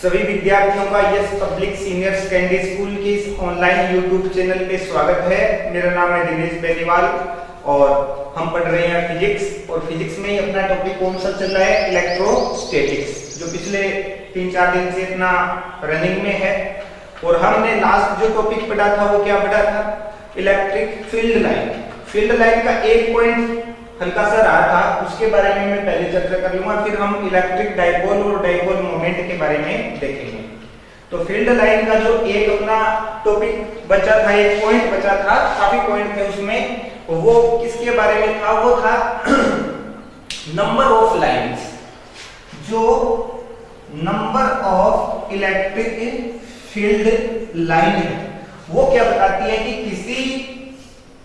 सभी विद्यार्थियों का yes public senior secondary school के इस ऑनलाइन यूट्यूब चैनल पे स्वागत है। मेरा नाम है दिनेश बेनीवाल और हम पढ़ रहे हैं फिजिक्स। और फिजिक्स में अपना टॉपिक कौन सा चल रहा है? इलेक्ट्रोस्टैटिक्स, जो पिछले 3-4 दिन से अपना रनिंग में है। और हमने लास्ट जो टॉपिक पढ़ा था वो क्या पढ़ा था? Electric field line. Field line का एक पॉइंट हल्का सा रहा था, उसके बारे में मैं पहले चर्चा कर लूंगा, फिर हम इलेक्ट्रिक डाइपोल और डाइपोल मोमेंट के बारे में देखेंगे। तो फील्ड लाइन का जो एक अपना टॉपिक बचा था, एक पॉइंट बचा था, काफी पॉइंट थे उसमें, वो किसके बारे में था? वो था नंबर ऑफ लाइंस। जो number of electric field line है वो क्या बताती है कि किसी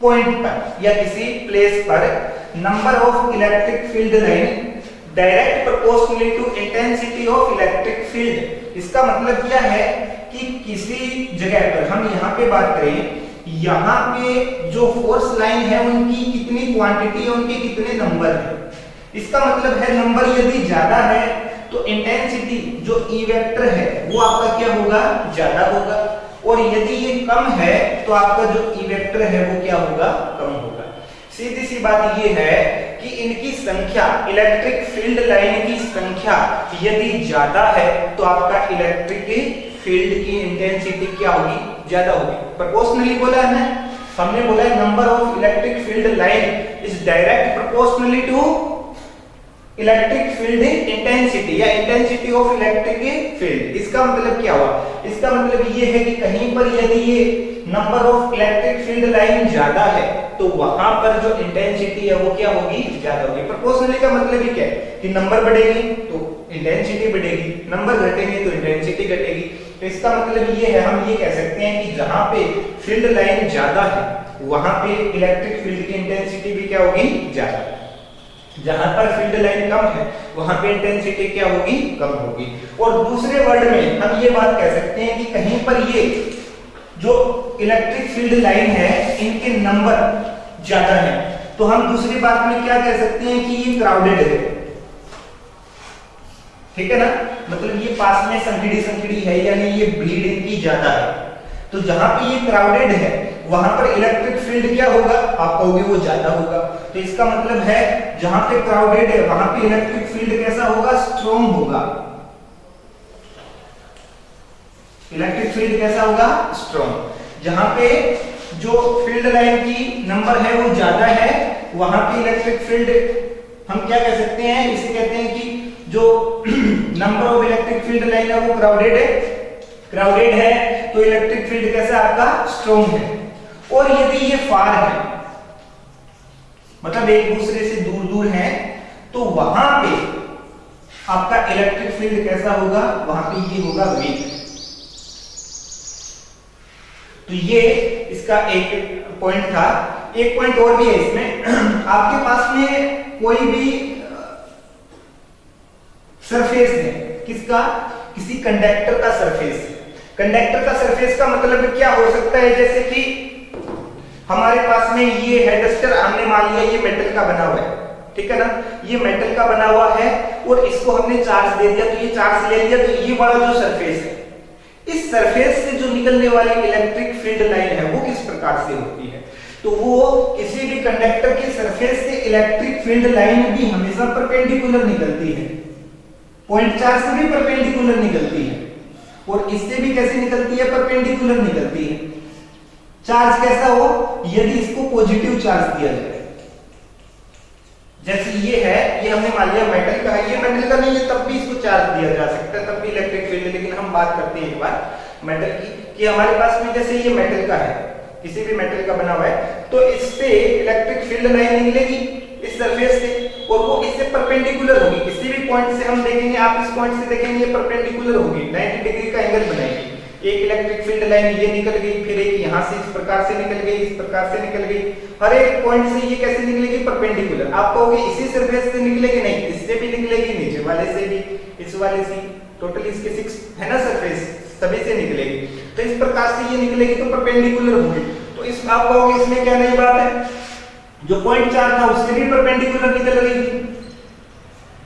पॉइंट पर या किसी प्लेस पर number of electric field line direct proportionally to intensity of electric field. इसका मतलब क्या है कि किसी जगह पर, हम यहाँ पे बात करें, यहाँ पे जो फोर्स लाइन है उनकी कितनी क्वांटिटी है, उनके कितने नंबर है। इसका मतलब है नंबर यदि ज्यादा है तो इंटेंसिटी जो ई वेक्टर है वो आपका क्या होगा? ज्यादा होगा। और यदि ये कम है तो आपका जो ई वेक्टर है वो क्या होगा? कम होगा। सीधी सी बात ये है कि इनकी संख्या, इलेक्ट्रिक फील्ड लाइन की संख्या यदि ज्यादा है तो आपका इलेक्ट्रिक फील्ड की इंटेंसिटी क्या होगी? ज्यादा होगी। प्रोपोर्शनली बोला है ना, हमने बोला है number of electric field line is direct proportionally to electric field intensity या इंटेंसिटी ऑफ इलेक्ट्रिक फील्ड। इसका मतलब क्या हुआ? इसका मतलब ये है कि कहीं पर यदि ये number of electric field line ज्यादा है तो वहां पर जो इंटेंसिटी है वो क्या होगी? ज्यादा होगी। प्रोपोर्शनली का मतलब ही क्या है कि नंबर बढ़ेगी तो इंटेंसिटी बढ़ेगी, नंबर घटेंगे तो इंटेंसिटी घटेगी। तो इसका मतलब ये है, हम ये कह सकते हैं कि जहां पे फील्ड लाइन ज्यादा है वहां पे इलेक्ट्रिक फील्ड की इंटेंसिटी भी क्या होगी? ज्यादा। जहां पर फील्ड लाइन कम है वहां पे इंटेंसिटी क्या होगी? कम होगी। और दूसरे वर्ड में हम ये बात कह सकते हैं कि कहीं पर ये जो इलेक्ट्रिक फील्ड लाइन है इनके नंबर ज्यादा है तो हम दूसरी बात में क्या कह सकते हैं कि ये क्राउडेड है। ठीक है ना, मतलब ये पास में संकीड़ी है, यानी ये भीड़ इनकी ज्यादा है। तो जहां पे ये क्राउडेड है वहां पर इलेक्ट्रिक फील्ड क्या होगा? आप कहोगे वो ज्यादा होगा। तो इसका मतलब है जहां पे क्राउडेड है वहां पे इलेक्ट्रिक फील्ड कैसा होगा? स्ट्रॉन्ग होगा। इलेक्ट्रिक फील्ड कैसा होगा? स्ट्रॉन्ग। जहां पे जो फील्ड लाइन की नंबर है वो ज्यादा है वहां पे इलेक्ट्रिक फील्ड हम क्या कह सकते हैं? इसे कहते हैं कि जो number of electric field line है वो क्राउडेड है। क्राउडेड है तो इलेक्ट्रिक फील्ड कैसा आपका? स्ट्रॉन्ग है। और यदि ये फार है, मतलब एक दूसरे से दूर दूर है, तो वहां पे आपका इलेक्ट्रिक फील्ड कैसा होगा? वहां पे ये होगा वीक। तो ये इसका एक पॉइंट था। एक पॉइंट और भी है इसमें, आपके पास में कोई भी सरफेस है, किसका? किसी कंडक्टर का सरफेस। कंडक्टर का सरफेस का मतलब क्या हो सकता है? जैसे कि हमारे पास में ये है डस्टर, हमने मान लिया ये मेटल का बना हुआ है, ठीक है ना, ये मेटल का बना हुआ है और इसको हमने चार्ज दे दिया, तो ये चार्ज ले लिया, तो ये वाला जो सरफेस है, इस सरफेस से जो निकलने वाली इलेक्ट्रिक फील्ड लाइन है वो किस प्रकार से होती है? तो वो किसी भी कंडक्टर के सरफेस से इलेक्ट्रिक फील्ड लाइन भी हमेशा परपेंडिकुलर निकलती है। पॉइंट चार्ज से भी परपेंडिकुलर निकलती है और इससे भी कैसे निकलती है? परपेंडिकुलर निकलती है। चार्ज कैसा हो? यदि इसको पॉजिटिव चार्ज दिया जाए, जैसे ये है, ये हमने मान लिया मेटल का है, ये मेटल का नहीं है तब भी इसको चार्ज दिया जा सकता है, तब भी इलेक्ट्रिक फील्ड। लेकिन हम बात करते हैं एक बार मेटल की, कि हमारे पास में जैसे ये मेटल का है, किसी भी मेटल का बना हुआ है, तो इससे इलेक्ट्रिक फील्ड लाइन निकलेगी इस सरफेस से और वो इससे परपेंडिकुलर होगी। किसी भी पॉइंट से हम देखेंगे, आप इस पॉइंट से देखेंगे, ये परपेंडिकुलर होगी, 90 डिग्री का एंगल बनाएगी। एक इलेक्ट्रिक फील्ड लाइन ये निकल गई, फिर एक यहां से इस प्रकार से निकल गई, इस प्रकार से निकल गई, हर एक पॉइंट से ये कैसे निकलेगी? परपेंडिकुलर। आप कहोगे इसी सरफेस से निकलेगी, नहीं, इससे भी निकलेगी, नीचे वाले से भी, इस वाले से, टोटल इसके 6 है ना सरफेस, सभी से निकलेगी। तो इस प्रकार से ये निकलेगी तो परपेंडिकुलर होगी। तो इस आप कहोगे इसमें क्या नई बात है? जो पॉइंट चार्ज था उससे भी परपेंडिकुलर निकल रही थी।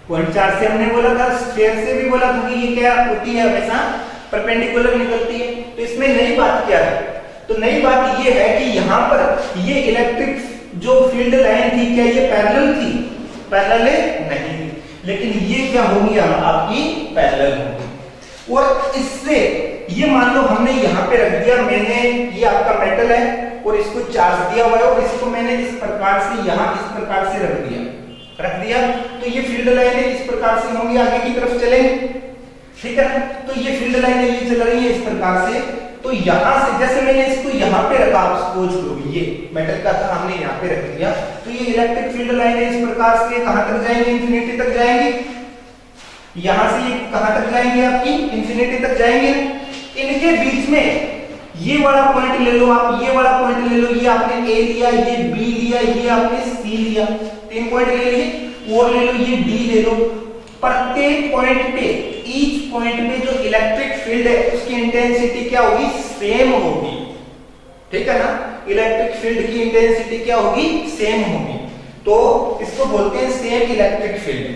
पॉइंट चार्ज से हमने बोला था, स्फीयर से भी बोला था कि ये क्या होती है, हमेशा परपेंडिकुलर निकलती है। तो इसमें नई बात क्या है, तो नई बात ये है कि यहाँ पर ये इलेक्ट्रिक जो फील्ड लाइन थी, क्या ये पैरेलल थी? पैरेलल नहीं थी, लेकिन ये क्या होगी आपकी पैरेलल होगी। और इससे ये मान लो हमने यहाँ पे रख दिया, मैंने ये आपका मेटल है और इसको चार्ज दिया हुआ है और इसको मैंने इस प्रकार से यहाँ इस प्रकार से रख दिया, तो ये फील्ड लाइनें इस प्रकार से होंगी, आगे की तरफ चलेंगे, ठीक है। तो ये फील्ड लाइनें ये चल रही है इस प्रकार से। तो यहाँ से जैसे मैंने इसको यहाँ पे रखा, सपोज करो ये मेटल का था, हमने यहाँ पे रख दिया, तो ये इलेक्ट्रिक फील्ड लाइनें इस प्रकार से कहां तक जाएंगी? इंफिनिटी तक जाएंगी। यहां से ये कहां तक जाएंगे? आपकी इंफिनिटी तक जाएंगे। इनके बीच में ये वाला पॉइंट ले लो आप, ये वाला पॉइंट ले लो, ये आपने ए लिया, ये बी लिया, ये आपने सी लिया, 3 पॉइंट ले लिए। और ले लो ये डी ले लो। प्रत्येक पॉइंट पे, ईच पॉइंट पे जो इलेक्ट्रिक फील्ड है उसकी इंटेंसिटी क्या होगी? सेम होगी, ठीक है ना। इलेक्ट्रिक फील्ड की इंटेंसिटी क्या होगी? सेम होगी। तो इसको बोलते हैं सेम इलेक्ट्रिक फील्ड,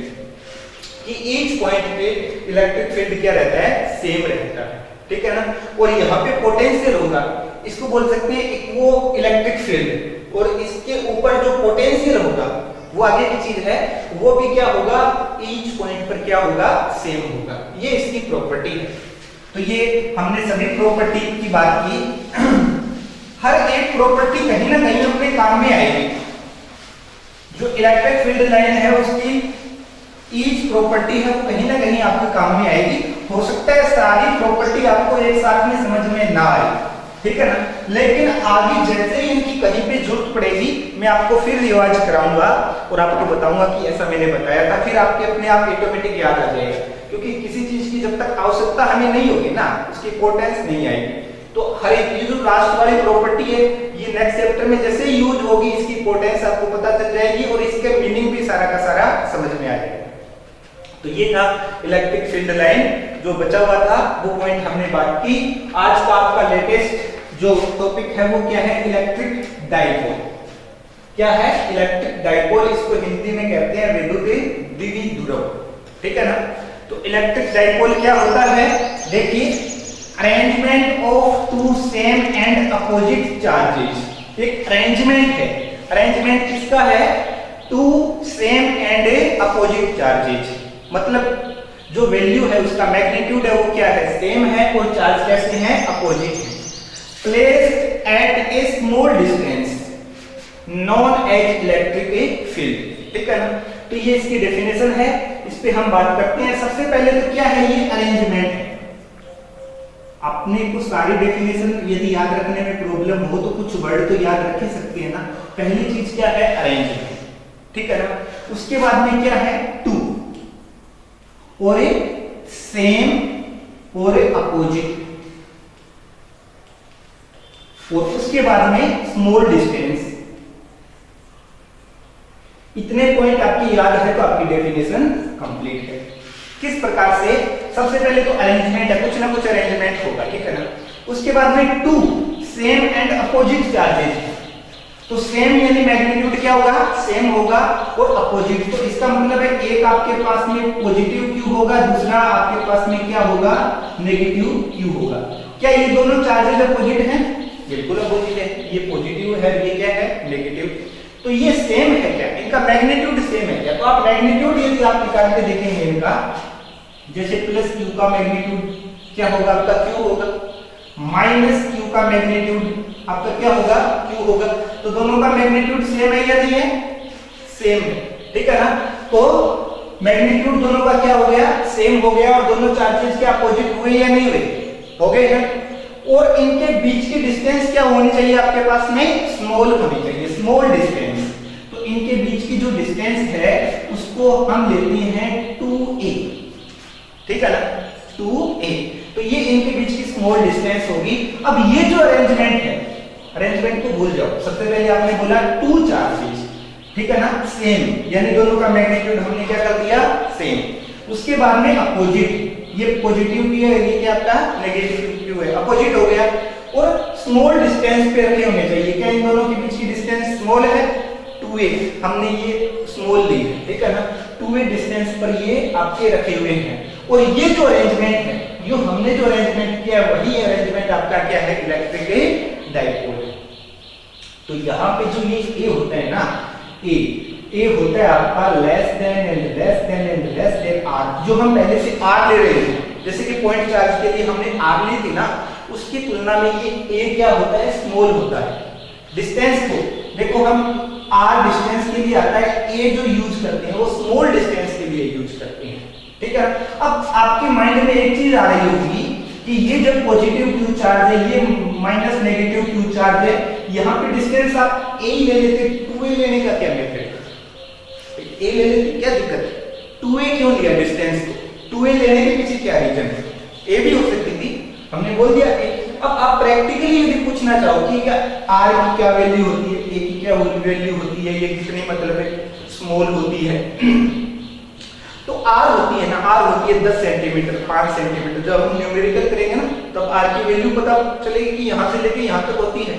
कि ईच पॉइंट पे इलेक्ट्रिक फील्ड क्या रहता है? सेम रहता है, ठीक है ना। और यहाँ पे पोटेंशियल होगा, इसको बोल सकते हैं इक्वो इलेक्ट्रिक फील्ड। और इसके ऊपर जो पोटेंशियल होगा वो आगे की चीज है, वो भी क्या होगा? ईच पॉइंट पर क्या होगा? सेम होगा। ये इसकी प्रॉपर्टी है। तो ये हमने सभी प्रॉपर्टी की बात की। हर एक प्रॉपर्टी कहीं ना कहीं अपने काम में आएगी। जो इलेक्ट्रिक फील्ड लाइन है उसकी ईच प्रॉपर्टी है वो कहीं ना कहीं आपके काम में आएगी। हो सकता है सारी प्रॉपर्टी आपको एक साथ में समझ में ना आए, ठीक है ना, लेकिन आगे जैसे ही इनकी कहीं पे जरूरत पड़ेगी मैं आपको फिर रिवाइज कराऊंगा और आपको बताऊंगा कि ऐसा मैंने बताया था, फिर आपके अपने आप ऑटोमेटिक याद आ जाएगा। क्योंकि किसी चीज की जब तक आवश्यकता हमें नहीं होगी ना, उसकी इंपॉर्टेंस नहीं आएगी। तो हर एक जो लास्ट वाली प्रॉपर्टी है ये नेक्स्ट चैप्टर में जैसे ही यूज होगी इसकी इंपॉर्टेंस आपको पता चल जाएगी और इसके मीनिंग भी सारा का सारा समझ में आ जाएगा। तो ये था इलेक्ट्रिक फील्ड लाइन, जो बचा हुआ था वो पॉइंट हमने बात की। आज का आपका लेटेस्ट जो टॉपिक है वो क्या है? Electric dipole. क्या है? Electric dipole. इसको हिंदी में कहते हैं विद्युत द्विध्रुव, ठीक है ना। तो इलेक्ट्रिक डाइपोल क्या होता है? देखिए, arrangement of two same and opposite charges. एक अरेंजमेंट है। अरेंजमेंट किसका है? Two same and opposite charges. मतलब जो वैल्यू है उसका मैग्नीट्यूड है वो क्या है? सेम है और चार्ज कैसे हैं? अपोजिट है। Placed at a small distance known as electric field, ठीक है ना। तो ये इसकी डेफिनेशन है, इस पे हम बात करते हैं। सबसे पहले तो क्या है? ये अरेंजमेंट है। अपने को सारी डेफिनेशन यदि याद रखने में प्रॉब्लम हो तो कुछ वर्ड तो याद रख ही सकते हैं ना। पहली चीज क्या है? अरेंजमेंट, ठीक है ना। उसके बाद में क्या है? टू और ए सेम और ए अपोजिट, और उसके बाद में स्मॉल डिस्टेंस। इतने पॉइंट आपकी याद है तो आपकी डेफिनेशन कंप्लीट है। किस प्रकार से? सबसे पहले तो अरेंजमेंट है, कुछ ना कुछ अरेंजमेंट होगा, ठीक है ना। उसके बाद में two same and opposite charges. तो सेम यानी मैग्नीट्यूड क्या होगा? सेम होगा, और अपोजिट तो इसका मतलब है एक आपके पास में पॉजिटिव क्यू होगा, दूसरा आपके पास में क्या होगा? नेगेटिव क्यू होगा। क्या ये दोनों चार्जेस अपोजिट हैं? बिल्कुल अपोजिट है। ये पॉजिटिव है, ये क्या है? नेगेटिव। तो ये सेम है क्या? इनका मैग्नीट्यूड सेम है क्या? तो आप मैग्नीट्यूड यदि आप निकाल के देखेंगे इनका, जैसे प्लस क्यू का मैग्नीट्यूड क्या होगा? आपका क्यू होगा। माइनस क्यू का मैग्नीट्यूड आपका क्या होगा? क्यू होगा। तो दोनों का मैग्नीट्यूड सेम है या नहीं है? सेम है, ठीक है ना। तो मैग्नीट्यूड दोनों का क्या हो गया? सेम हो गया। और दोनों चार्जेस के अपोजिट हुए या नहीं हुए? हो गए हैं। और इनके बीच की डिस्टेंस क्या होनी चाहिए आपके पास में? स्मॉल होनी चाहिए, स्मॉल डिस्टेंस। तो इनके बीच की जो डिस्टेंस है उसको हम लेते हैं 2a, ठीक है ना, 2a। तो ये इनके बीच की स्मॉल डिस्टेंस होगी। अब ये जो अरेंजमेंट है, अरेंजमेंट को भूल जाओ। सबसे पहले आपने बोला टू चार्जेस, ठीक है ना, सेम, यानी दोनों का मैग्नीट्यूड हमने क्या कर दिया? सेम। उसके बाद में अपोजिट, ये पॉजिटिव भी है, ये क्या आपका नेगेटिव क्यू है, अपोजिट हो गया। और स्मॉल डिस्टेंस पे रखे होने चाहिए। क्या इन दोनों के बीच की डिस्टेंस स्मॉल है? 2a, हमने ये स्मॉल ली है, ठीक है ना। 2a डिस्टेंस पर ये आपके रखे हुए हैं। और ये जो अरेंजमेंट है, जो हमने जो अरेंजमेंट किया वही अरेंजमेंट आपका क्या है, इलेक्ट्रिक डाइपोल। तो यहाँ पे जो ये ए होता है ना, ए होता है आपका less than and less than and less than r. जो हम पहले से आर ले रहे हैं, जैसे कि पॉइंट चार्ज के लिए हमने आर ली थी ना, उसकी तुलना में ये ए क्या होता है, स्मॉल होता है। डिस्टेंस को देखो, हम आर डिस्टेंस के लिए आता है, ए जो यूज करते हैं वो स्मॉल डिस्टेंस के लिए यूज करते हैं, ठीक है। अब आपके माइंड में एक चीज आ रही होगी कि ये जब पॉजिटिव क्यू चार्ज है, ये माइनस नेगेटिव क्यू चार्ज है, यहाँ पे डिस्टेंस आप ए ले लेते, 2a लेने का क्या मेथड है, ए ले लेते, क्या दिक्कत है, 2a क्यों लिया डिस्टेंस को, 2a लेने के पीछे क्या रीजन है, ए भी हो सकती थी, हमने बोल दिया ए। अब आप प्रैक्टिकली यदि पूछना चाहो कि क्या आर की क्या वैल्यू होती है, ए की क्या वैल्यू होती है, ये कितनी मतलब है स्मॉल होती है तो आर होती है ना, आर होती है 10 सेंटीमीटर 5 सेंटीमीटर। जब हम न्यूमेरिकल करेंगे ना तब आर की वैल्यू पता चलेगी कि यहाँ से लेके यहाँ तक होती है।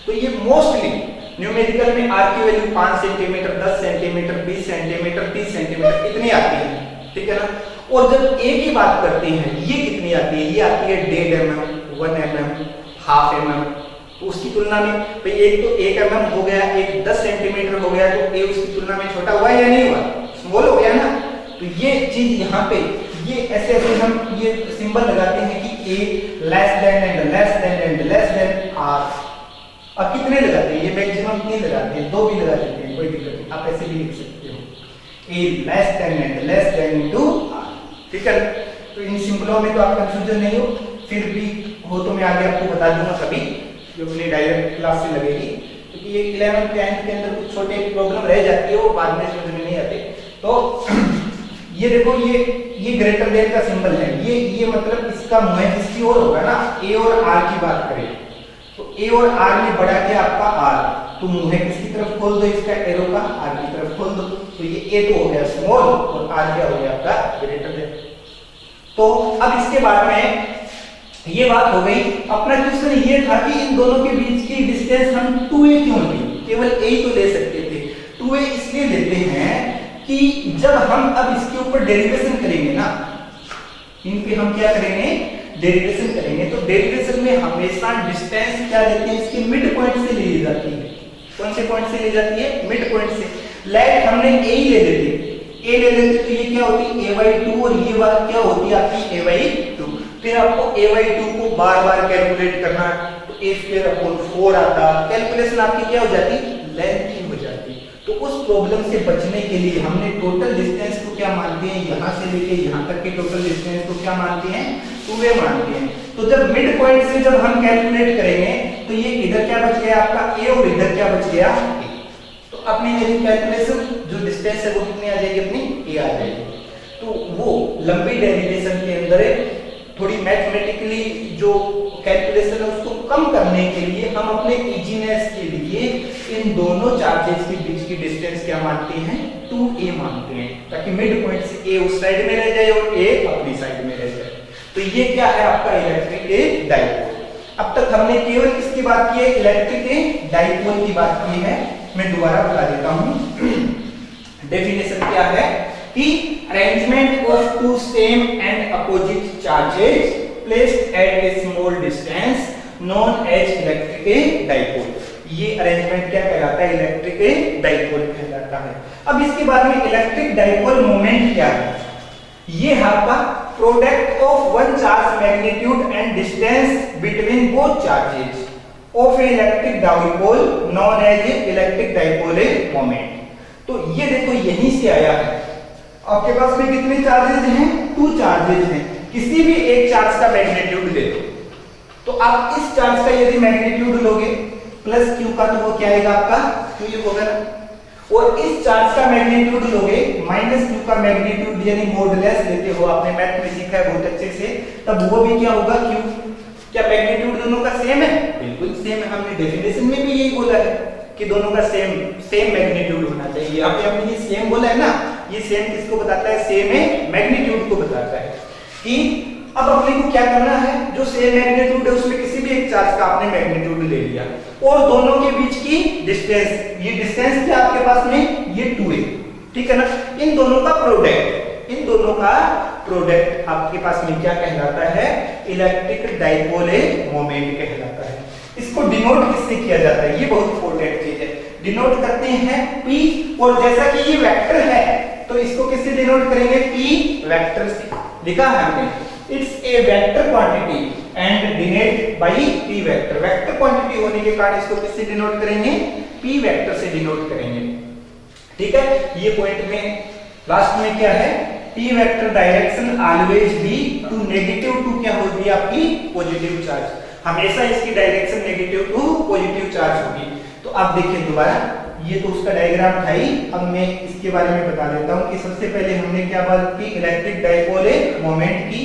तो ये मोस्टली न्यूमेरिकल में आर की value 5 centimetre 10 centimetre 20 centimetre 30 centimetre इतनी आती है, ठीक है ना। और जब ए की बात करते हैं, ये कितनी आती है, ये आती है 1.5 mm 1 mm हाफ mm। तो उसकी तुलना में भाई एक तो 1 mm हो गया, एक 10 सेंटीमीटर हो गया, तो ए उसकी तुलना में छोटा हुआ या नहीं हुआ, स्मॉल हो गया ना। तो ये चीज यहाँ पे ये ऐसे ऐसे हम ये सिंबल लगाते हैं कि A less than and less than and less than R. अब कितने लगाते हैं, ये मैक्सिमम नहीं लगाते हैं, 2 भी लगा देते हैं, कोई दिक्कत नहीं, आप ऐसे भी लिख सकते हो, A less than and less than into R, ठीक है। तो इन सिंबलों में तो आप कंफ्यूजन नहीं हो, फिर भी हो तो मैं आगे आपको बता दूंगा कभी, जो अपनी डायरेक्ट क्लास से लगेगी, क्योंकि ये 11th 10th के अंदर कुछ छोटे प्रॉब्लम रह जाती है, वो बाद में समझ में नहीं आते। तो ये देखो, ये ग्रेटर देन का सिंबल है, ये मतलब इसका मुंह जिसकी ओर होगा ना, ए और आर की बात करें तो ए और आर में बड़ा क्या आपका आर, तो मुंह किसकी तरफ खोल दो, इसका एरो का आर की तरफ खोल दो। तो ये ए तो हो गया स्मॉल और आर क्या हो गया आपका ग्रेटर देन। तो अब इसके बाद में ये बात हो गई। अपना क्वेश्चन ये था कि इन दोनों के बीच की डिस्टेंस हम 2a क्यों लें, केवल a ही तो ले सकते थे। 2a इसलिए लेते हैं कि जब हम अब इसके ऊपर डेरिवेशन करेंगे ना, इन पे हम क्या करेंगे, डेरिवेशन करेंगे, तो डेरिवेशन में हमेशा डिस्टेंस क्या लेते हैं, इसके मिड पॉइंट से ली जाती है। कौन से पॉइंट से ली जाती है, मिड पॉइंट से। लाइक हमने a ही ले लेते, a ले लेते तो ये क्या होती है a/2 और ये बात क्या होती है आपकी a/2। फिर आपको a/2 को बार-बार कैलकुलेट करना, तो a²/4 आता, कैलकुलेशन आपकी क्या हो जाती, लेंथ हो जाती। तो उस प्रॉब्लम से बचने के लिए हमने टोटल डिस्टेंस को क्या मानते हैं, यहाँ से लेके यहाँ तक के टोटल डिस्टेंस को क्या मानते हैं, 2a मानते हैं। तो जब मिड पॉइंट से जब हम कैलकुलेट करेंगे तो ये इधर क्या बच गया आपका a और इधर क्या बच गया a। तो अपनी मेरी कैलकुलेशन जो डिस्टेंस है वो कितनी आ जाएगी, अपनी a आ जाएगी। तो वो लंबी डेरिवेशन के अंदर थोड़ी मैथमेटिकली जो कैलकुलेशन है उसको कम करने के लिए हम अपने इजीनेस के लिए इन दोनों चार्जेस के बीच की डिस्टेंस क्या मानते हैं, 2a मानते हैं, ताकि मिड पॉइंट से a उस साइड में रह जाए और a अपनी साइड में रह जाए। तो ये क्या है आपका इलेक्ट्रिक डाइपोल। अब तक हमने केवल किसकी बात की है, इलेक्ट्रिक डाइपोल की बात की है। मैं दोबारा बता देता हूं डेफिनेशन क्या है कि arrangement of two same and opposite charges placed at a small distance known as electric dipole. ये अरेंजमेंट क्या कहलाता है, इलेक्ट्रिक डाइपोल कहलाता है। अब इसके बाद में इलेक्ट्रिक डाइपोल मोमेंट क्या है, ये है आपका product of one charge magnitude and distance between both charges of a electric dipole known as electric dipole moment. तो ये देखो यहीं से आया है। आपके पास में कितने चार्जेस हैं, 2 चार्जेस हैं। किसी भी एक चार्ज का मैग्नीट्यूड ले लो, तो आप इस चार्ज का यदि मैग्नीट्यूड लोगे प्लस q का, तो वो क्या आएगा आपका q ये होगा ना। और इस चार्ज का मैग्नीट्यूड लोगे माइनस q का मैग्नीट्यूड यानी मॉडुलस लेते हो, आपने मैथ में सीखा है बहुत अच्छे से, तब वो भी क्या होगा q। क्या मैग्नीट्यूड दोनों का सेम है, बिल्कुल सेम है। हमने डेफिनेशन में भी यही बोला है कि दोनों का सेम मैग्नीट्यूड होना चाहिए। यहाँ पे हमने ये सेम बोला है ना, ये सेम किसको बताता है, सेम है मैग्नीट्यूड को बताता है। कि अब अपने को क्या करना है, जो सेम मैग्नीट्यूड है उसमें किसी भी एक चार्ज का आपने मैग्नीट्यूड ले लिया और दोनों के बीच की डिस्टेंस, ये डिस्टेंस क्या आपके पास में, ये 2a, ठीक है ना। इन दोनों का प्रोडक्ट आपके पास में क्या कहलाता है, इलेक्ट्रिक डाइपोल मोमेंट कहलाता है। इसको डिनोट किससे किया जाता है, ये बहुत इंपॉर्टेंट चीज है। डिनोट करते हैं P, और जैसा कि ये वेक्टर है तो इसको किससे डिनोट करेंगे, P वेक्टर से। लिखा है हमने, it's a vector quantity and denoted by P vector. Vector quantity होने के कारण इसको किससे डिनोट करेंगे, P वेक्टर से डिनोट करेंगे। ठीक है, ये पॉइंट में लास्ट में क्या है, P vector direction always be to negative to क्या होगी आपकी पॉजिटिव चार्ज, हमेशा इसकी direction negative to positive charge होगी। तो आप देखिए दोबारा, ये तो उसका डायग्राम था ही, अब मैं इसके बारे में बता देता हूं कि सबसे पहले हमने क्या बात की, इलेक्ट्रिक डाइपोल मोमेंट की,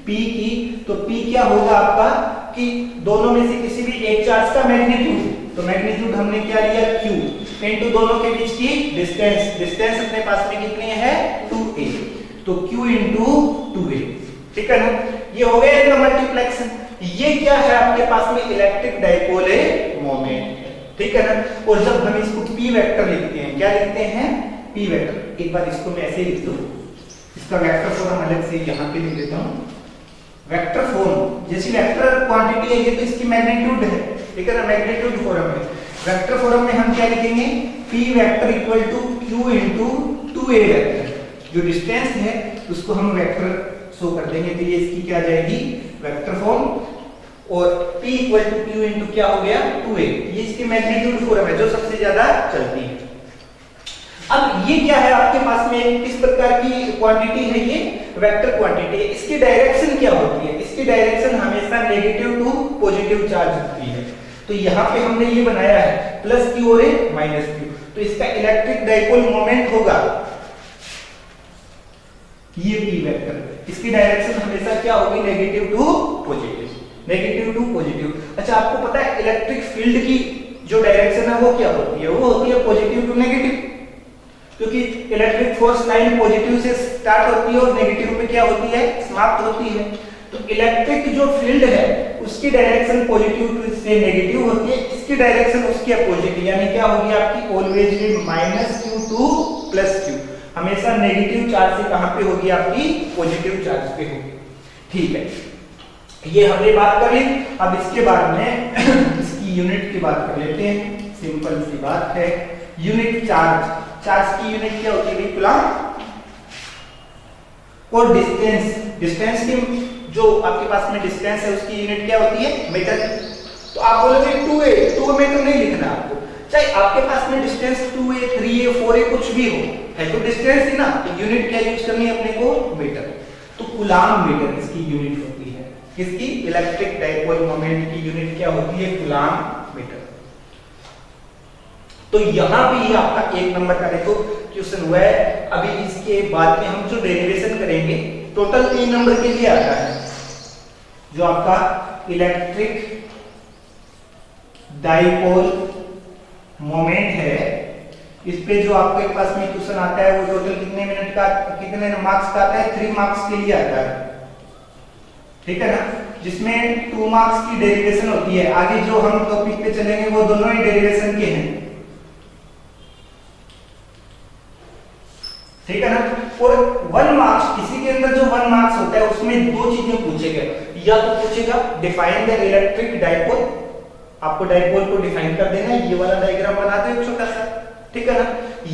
P की। तो P क्या होगा आपका कि दोनों में से किसी भी एक चार्ज का मैग्नीट्यूड, तो मैग्नीट्यूड हमने क्या लिया Q इनटू दोनों के बीच की डिस्टेंस। डिस्टेंस अपने पास में कितनी है 2a, तो Q इनटू 2a। ठीक है ना, ये हो गया इनका मल्टीप्लेक्शन। ये क्या है आपके पास में इलेक्ट्रिक डाइपोल मोमेंट, ठीक है ना। और जब हम इसको P वेक्टर लिखते हैं, क्या लिखते हैं P वेक्टर, एक बार इसको मैं ऐसे लिख दूं, इसका वेक्टर फॉर्म अलग से यहां पे लिख देता हूं। वेक्टर फॉर्म जैसी वेक्टर क्वांटिटी है ये तो इसकी मैग्नीट्यूड है, ठीक है ना, मैग्नीट्यूड फॉर्म है। वेक्टर फॉर्म में हम क्या लिखेंगे, P vector equal to Q into 2a vector, जो डिस्टेंस है उसको हम वेक्टर शो कर देंगे, तो ये इसकी क्या जाएगी वेक्टर फॉर्म, और P equal to Q into क्या हो गया 2a, ये इसकी मैग्नीट्यूड फॉर्म है जो सबसे ज्यादा चलती है। अब ये क्या है आपके पास में, किस प्रकार की क्वांटिटी है, ये वेक्टर क्वांटिटी है। इसकी डायरेक्शन क्या होती है, इसकी डायरेक्शन हमेशा नेगेटिव टू पॉजिटिव चार्ज होती है। तो यहाँ पे हमने ये बनाया है प्लस Q और माइनस Q, तो इसका इलेक्ट्रिक डाइपोल मोमेंट होगा ये P वेक्टर, इसकी डायरेक्शन हमेशा क्या होगी negative to positive, negative to positive. अच्छा, आपको पता है इलेक्ट्रिक फील्ड की जो डायरेक्शन है वो क्या होती है, वो होती है पॉजिटिव टू नेगेटिव, क्योंकि इलेक्ट्रिक फोर्स लाइन पॉजिटिव से स्टार्ट होती है और नेगेटिव पे क्या होती है समाप्त होती है। तो इलेक्ट्रिक जो फील्ड है उसकी डायरेक्शन पॉजिटिव से नेगेटिव होती है, इसकी डायरेक्शन उसके अपोजिट, यानी क्या होगी आपकी always be minus Q two plus Q, हमेशा नेगेटिव चार्ज से कहां पे होगी आपकी पॉजिटिव चार्ज पे होगी। ठीक है, ये हमने बात कर ली। अब इसके बाद में इसकी यूनिट की बात कर लेते हैं, सिंपल सी बात है। यूनिट चार्ज, चार्ज की यूनिट क्या होती है कूलम, और डिस्टेंस, डिस्टेंस की जो आपके पास में डिस्टेंस है उसकी यूनिट क्या होती है मीटर। तो आप बोलोगे 2a, 2 में तो नहीं लिखना आपको, चाहे आपके पास में डिस्टेंस 2a 3a 4a कुछ भी हो, है तो डिस्टेंस ही ना, तो यूनिट क्या यूज करनी है अपने को मीटर। तो कूलम मीटर इसकी यूनिट होती है, किसकी, इलेक्ट्रिक डाइपोल मोमेंट की यूनिट क्या होती है कूलम मीटर। तो यहां भी ये आपका 1 नंबर का देखो क्वेश्चन हुआ है। अभी इसके बाद में हम जो डेरिवेशन करेंगे टोटल 3 नंबर के लिए आता है, जो आपका इलेक्ट्रिक डाइपोल मोमेंट है, इस पे जो आपके पास में क्वेश्चन आता है वो टोटल कितने मिनट का, कितने मार्क्स का आता है, 3 मार्क्स के लिए आता है, ठीक है ना, जिसमें 2 मार्क्स की डेरिवेशन होती है। आगे जो हम टॉपिक पे चलेंगे वो दोनों ही डेरिवेशन के हैं, ठीक है ना। और 1 मार्क्स, इसी के अंदर जो 1 मार्क्स होता है उसमें 2 चीजें पूछेगा, या तो पूछेगा डिफाइन द इलेक्ट्रिक डाइपोल, आपको डाइपोल को डिफाइन कर देना है, ये वाला डायग्राम बना दो छोटा सा, ठीक है ना,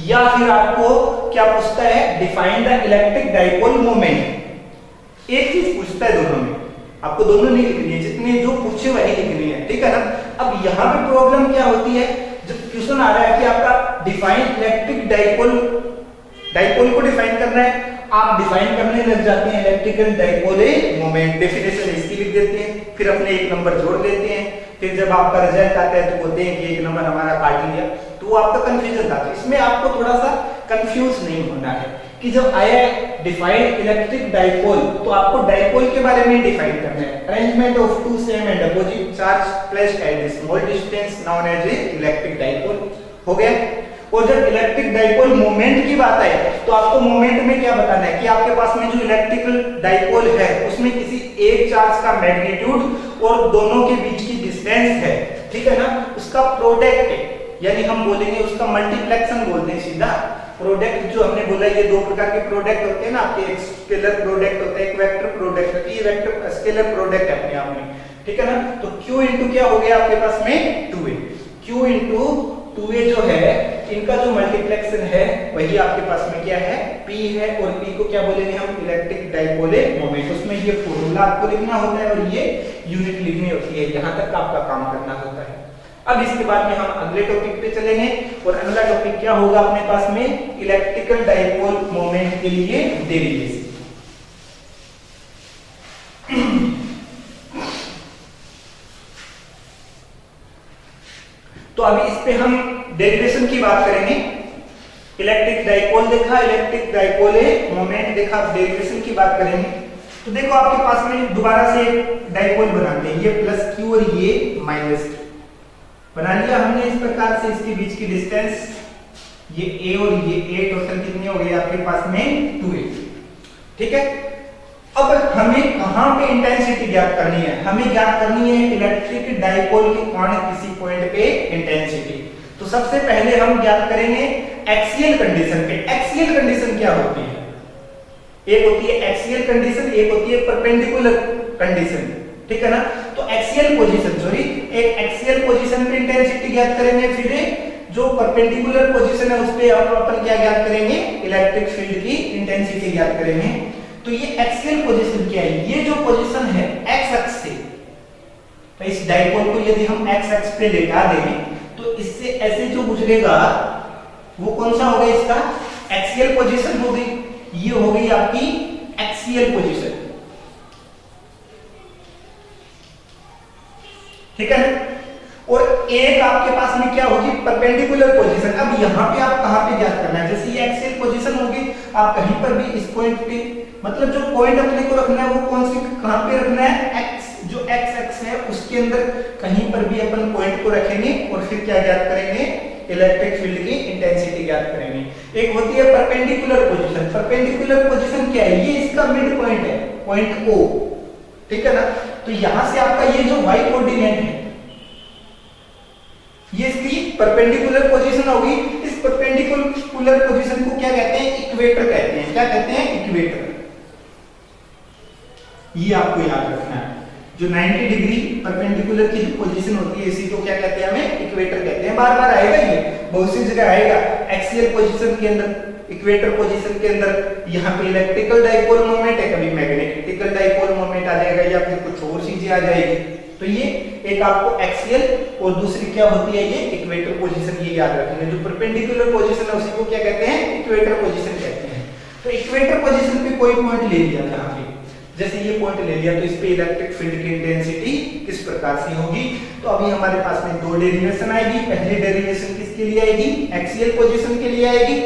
या फिर आपको क्या पूछता है define the electric dipole moment. एक चीज पूछता है दोनों में, आपको दोनों नहीं लिखनी है, जितने जो पूछे वही लिखनी है, ठीक है ना। अब यहाँ पे प्रॉब्लम क्या होती है, जब क्वेश्चन आ रहा है कि आपका डिफाइन इलेक्ट्रिक डाइपोल, डाइपोल को डिफाइन करना है, आप डिफाइन करने लग जाते हैं इलेक्ट्रिकल डाइपोल मोमेंट, डेफिनेशन इसकी लिख देते हैं, फिर अपने 1 नंबर जोड़ देते हैं, फिर जब आपका रिजल्ट आता है तो बोलते हैं कि 1 नंबर हमारा काट लिया, तो वो आपका कंफ्यूजन था। तो इसमें आपको थोड़ा सा कंफ्यूज नहीं होना है कि जब आया डिफाइन इलेक्ट्रिक डाइपोल तो आपको डाइपोल के बारे में डिफाइन करना है, arrangement of 2 same and opposite charge placed at small distance known as electric dipole, हो गया। और जब इलेक्ट्रिक डाइपोल मोमेंट की बात आए तो आपको मोमेंट में क्या बताना है कि आपके पास में जो इलेक्ट्रिकल डाइपोल है उसमें किसी एक चार्ज का मैग्नीट्यूड और दोनों के बीच की डिस्टेंस है, ठीक है ना, उसका प्रोडक्ट, यानी हम बोलेंगे उसका मल्टीप्लेक्शन बोलते हैं सीधा, प्रोडक्ट जो हमने बोला ये दो प्रकार के प्रोडक्ट होते हैं ना आपके, एक स्केलर प्रोडक्ट होता है, एक वेक्टर प्रोडक्ट होता है। ये वेक्टर स्केलर प्रोडक्ट है अपने आप में, ठीक है ना। तो q इनटू क्या हो गया आपके पास में 2a, q इनटू 2a जो है इनका जो मल्टीप्लेक्शन है वही आपके पास में क्या है p है, और p को क्या बोलेंगे हम इलेक्ट्रिक डाइपोल मोमेंट। उसमें ये फॉर्मूला आपको लिखना होता है और ये यूनिट लिखनी होती है, यहां तक आपका काम करना होता है। अब इसके बाद में हम अगले टॉपिक पे चलेंगे, और अगला टॉपिक क्या होगा अपने पास में इलेक्ट्रिकल डाइपोल मोमेंट के लिए डेरिवेशन। तो अभी इस पे हम डेरिवेशन की बात करेंगे। इलेक्ट्रिक डाइपोल देखा, इलेक्ट्रिक डाइपोल मोमेंट देखा, डेरिवेशन की बात करेंगे। तो देखो आपके पास में दोबारा से डाइपोल बनाते हैं, ये प्लस क्यू और ये माइनस क्यू बना लिया हमने इस प्रकार से। इसके बीच की डिस्टेंस ये a और ये a टोटल कितनी हो गई आपके पास में 2a, ठीक है। अब हमें कहां पे इंटेंसिटी ज्ञात करनी है, हमें ज्ञात करनी है इलेक्ट्रिक डाइपोल के कारण किसी पॉइंट पे इंटेंसिटी। तो सबसे पहले हम ज्ञात करेंगे एक्सियल कंडीशन पे। एक्सियल कंडीशन क्या होती है, एक होती है एक्सियल कंडीशन, एक होती है परपेंडिकुलर कंडीशन, ठीक है ना। तो एक्सियल पोजीशन, सॉरी एक एक्सियल पोजीशन पे इंटेंसिटी ज्ञात करेंगे, फिर जो परपेंडिकुलर पोजीशन है उस पे अपन क्या ज्ञात करेंगे इलेक्ट्रिक फील्ड की इंटेंसिटी ज्ञात करेंगे। तो ये एक्सियल पोजीशन क्या है, ये जो पोजीशन है एक्स अक्ष से, तो इस डाइपोल को यदि हम एक्स अक्ष पे लेटा दें तो इससे ऐसे जो गुजरेगा वो कौन सा होगा, इसका एक्सियल पोजीशन हो गई। ये हो गई आपकी एक्सियल पोजीशन, ठीक है। और एक आपके पास में क्या होगी परपेंडिकुलर पोजीशन। अब यहाँ पे आप कहां पे ज्ञात करना है, जैसे ये एक्सियल पोजीशन होगी, आप कहीं पर भी इस पॉइंट पे, मतलब जो पॉइंट अपने को रखना है वो कौन सी कहां पे रखना है, एक्स जो एक्स एक्स है उसके अंदर कहीं पर भी अपन पॉइंट को रखेंगे और फिर क्या ज्ञात करेंगे इलेक्ट्रिक फील्ड की इंटेंसिटी ज्ञात करेंगे। एक होती है परपेंडिकुलर पोजीशन। परपेंडिकुलर पोजीशन क्या है, ये इसका मिड पॉइंट है, पॉइंट O, ठीक है ना। तो यहां से आपका ये जो y कोऑर्डिनेट है ये इसकी परपेंडिकुलर पोजीशन होगी। इस परपेंडिकुलर पोजीशन को क्या कहते हैं, इक्वेटर कहते हैं। क्या कहते हैं, इक्वेटर। ये आपको याद रखना है, जो 90 डिग्री परपेंडिकुलर की पोजीशन होती है इसी को क्या कहते हैं, हमें इक्वेटर कहते हैं। बार बार आएगा, ये बहुत सी जगह आएगा एक्सियल पोजीशन के अंदर, इक्वेटर पोजीशन के अंदर। यहाँ पे इलेक्ट्रिकल डाइपोल मोमेंट है, कभी मैग्नेटिकल डाइपोल मोमेंट आ जाएगा या फिर कुछ और चीजें आ जाएगी। तो ये एक आपको एक्सियल और दूसरी क्या होती है ये इक्वेटर पोजीशन, ये याद रखेंगे। जो परपेंडिकुलर पोजीशन है उसी को क्या कहते हैं, इक्वेटर पोजीशन कहते हैं। तो इक्वेटर पोजीशन पे कोई पॉइंट ले लिया था हमने, जैसे ये पॉइंट ले लिया, तो इस पे इलेक्ट्रिक फील्ड की इंटेंसिटी किस प्रकार से होगी। तो अभी हमारे पास में दो डेरिवेशन आएगी। पहली डेरिवेशन किसके लिए आएगी, एक्सियल पोजीशन के लिए आएगी।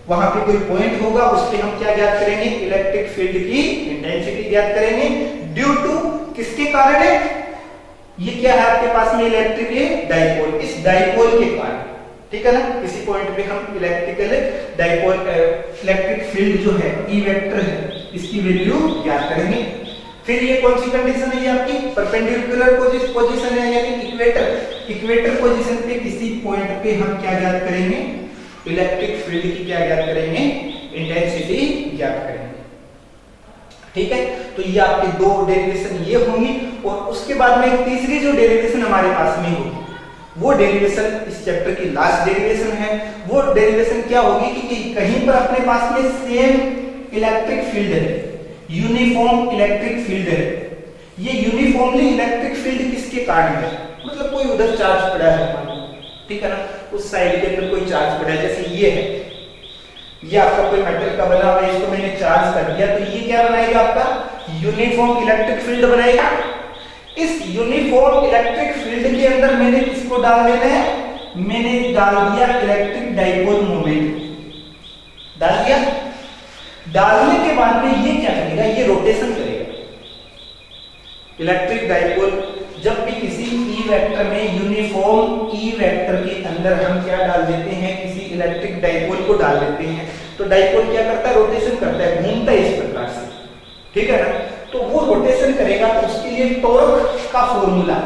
वहां पे कोई पॉइंट होगा, उस पे हम क्या ज्ञात करेंगे, इलेक्ट्रिक फील्ड की इंटेंसिटी ज्ञात करेंगे। ड्यू टू किसके कारण है, ये क्या है आपके पास में इलेक्ट्रिक डाइपोल, इस डाइपोल के कारण, ठीक है ना। किसी पॉइंट पे हम इलेक्ट्रिकल डाइपोल इलेक्ट्रिक फील्ड जो है ई वेक्टर है इसकी वैल्यू ज्ञात करेंगे। फिर ये कौन सी कंडीशन है, ये आपकी परपेंडिकुलर पोजीशन है यानी इक्वेटर। इक्वेटर पोजीशन पे किसी पॉइंट पे हम क्या ज्ञात करेंगे, इलेक्ट्रिक फील्ड की क्या ज्ञात करेंगे, इंटेंसिटी ज्ञात करेंगे, ठीक है। तो ये आपके दो डेरिवेशन ये होंगी, और उसके बाद में एक तीसरी जो डेरिवेशन हमारे पास में होगी वो डेरिवेशन इस चैप्टर की लास्ट डेरिवेशन है। वो डेरिवेशन क्या होगी कि कहीं पर अपने पास में सेम इलेक्ट्रिक फील्ड है, यूनिफॉर्म इलेक्ट्रिक फील्ड है। ये यूनिफॉर्मली इलेक्ट्रिक फील्ड किसके कारण है, मतलब कोई उधर चार्ज पड़ा है, ठीक है ना, उस साइड के अंदर कोई चार्ज पड़ा है। जैसे ये है, ये आपका कोई मेटल का बना हुआ है, इसको मैंने चार्ज कर दिया, तो ये क्या बनाएगा, आपका यूनिफॉर्म इलेक्ट्रिक फील्ड बनाएगा। इस यूनिफॉर्म इलेक्ट्रिक फील्ड के अंदर मैंने किसको डाल देना है, मैंने डाल दिया इलेक्ट्रिक डाइपोल मोमेंट, डाल दिया। डालने के बाद में ये क्या करेगा, ये रोटेशन करेगा। इलेक्ट्रिक डाइपोल जब भी किसी ई वेक्टर में यूनिफॉर्म ई वेक्टर के अंदर हम क्या डाल देते हैं, किसी इलेक्ट्रिक डाइपोल को डाल देते हैं, तो डाइपोल क्या करता है, रोटेशन करता है, घूमता है इस प्रकार से, ठीक है ना। तो वो रोटेशन करेगा, तो उसके लिए टॉर्क का फॉर्मूला,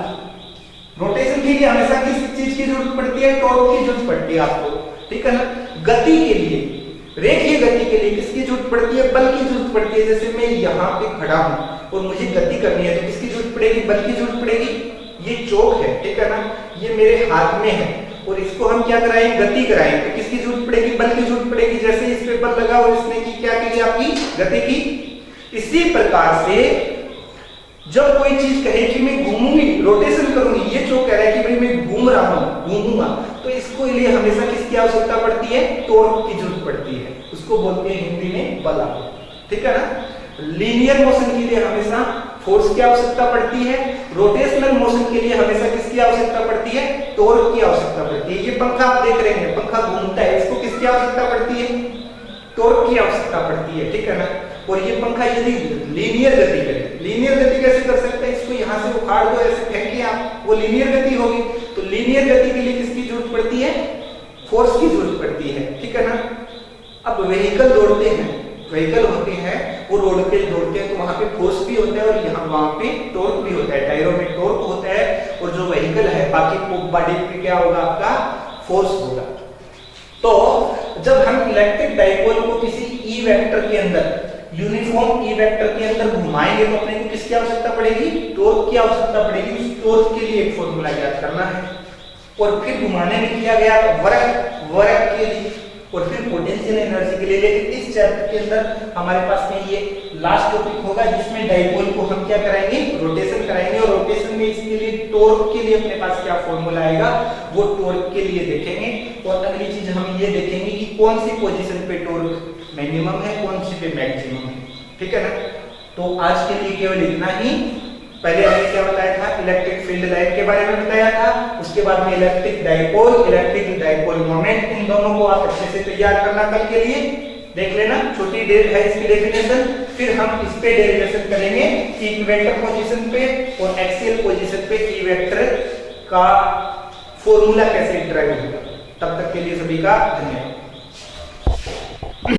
रोटेशन के लिए हमेशा किस चीज की जरूरत पड़ती है, टॉर्क की जरूरत पड़ती है आपको, ठीक है ना। गति के लिए रेखीय गति के लिए किसकी जरूरत पड़ती है? बल की जरूरत पड़ती है। जैसे मैं यहाँ पे खड़ा हूँ और मुझे गति करनी है तो किसकी जरूरत पड़ेगी? बल की जरूरत पड़ेगी। ये चौक है, ठीक है ना, ये मेरे हाथ में है और इसको हम क्या कराएं? गति कराएं, तो किसकी जरूरत पड़ेगी? बल की जरूरत पड़ेगी। जैसे इस पे बल लगा और इसने की क्या की? आपकी गति की। इसी प्रकार से जब कोई चीज कहे कि मैं घूमूंगी, रोटेशन करूंगी, ये जो कह रहा है कि भाई मैं घूम रहा हूं, घूमूंगा, तो इसको लिए हमेशा किसकी आवश्यकता पड़ती है? टॉर्क की जरूरत पड़ती है। उसको बोलते हैं हिंदी में बल, ठीक है ना। लीनियर मोशन के लिए हमेशा फोर्स की आवश्यकता पड़ती है। रोटेशनल मोशन के लिए हमेशा किसकी आवश्यकता पड़ती है? टॉर्क की आवश्यकता पड़ती है। ये पंखा आप देख रहे हैं, पंखा घूमता है, इसको किसकी आवश्यकता पड़ती है? टॉर्क की आवश्यकता पड़ती है, ठीक है ना। और ये पंखा यदि लीनियर गति करे, लीनियर गति कैसे कर सकते हैं? इसको यहाँ से उखाड़ दो, ऐसे फेंकिए आप, वो लीनियर गति होगी। तो लीनियर गति के लिए किसकी जरूरत पड़ती है? फोर्स की जरूरत पड़ती है, ठीक है ना। अब व्हीकल दौड़ते हैं, व्हीकल होते हैं, वो रोड पे दौड़ते हैं, तो वहां पे फोर्स भी होता है और यहाँ वहां पे टॉर्क भी होता है। टायरों में टॉर्क होता है और जो व्हीकल है बाकी बॉडी पे क्या होगा? आपका फोर्स होगा। तो जब हम इलेक्ट्रिक डाइपोल को किसी ई वेक्टर के अंदर, यूनिफॉर्म ई वेक्टर के अंदर घुमाएंगे तो अपने को किसकी आवश्यकता पड़ेगी? टॉर्क की आवश्यकता पड़ेगी। उस टॉर्क के लिए एक फॉर्मूला ज्ञात करना है और फिर घुमाने में किया गया वर्क के लिए और फिर पोटेंशियल एनर्जी के लिए। लेकिन इस चैप्टर के अंदर हमारे पास में ये लास्ट टॉपिक होगा जिसमें डाइपोल को हम क्या कराएंगे? रोटेशन कराएंगे और रोटेशन में इसके लिए टॉर्क के लिए अपने पास क्या फॉर्मूला आएगा वो टॉर्क के लिए देखेंगे। और अगली चीज हम ये देखेंगे कि कौन सी पोजीशन पे टॉर्क मिनिमम है, कौन सी पे मैक्सिमम है, ठीक है ना। तो आज के लिए केवल इतना ही। पहले हमने क्या बताया था? इलेक्ट्रिक फील्ड लाइन के बारे में बताया था। उसके बाद में इलेक्ट्रिक डाइपोल मोमेंट, इन दोनों को आप अच्छे से तैयार करना कल के लिए, देख लेना। छोटी देर है इसकी डेफिनेशन, फिर हम इस पे डेरिवेशन करेंगे कि इक्वेटर पोजीशन पे और एक्सियल पोजीशन पे ई वेक्टर का फॉर्मूला कैसे ड्राइव होगा। तब तक के लिए सभी का धन्यवाद।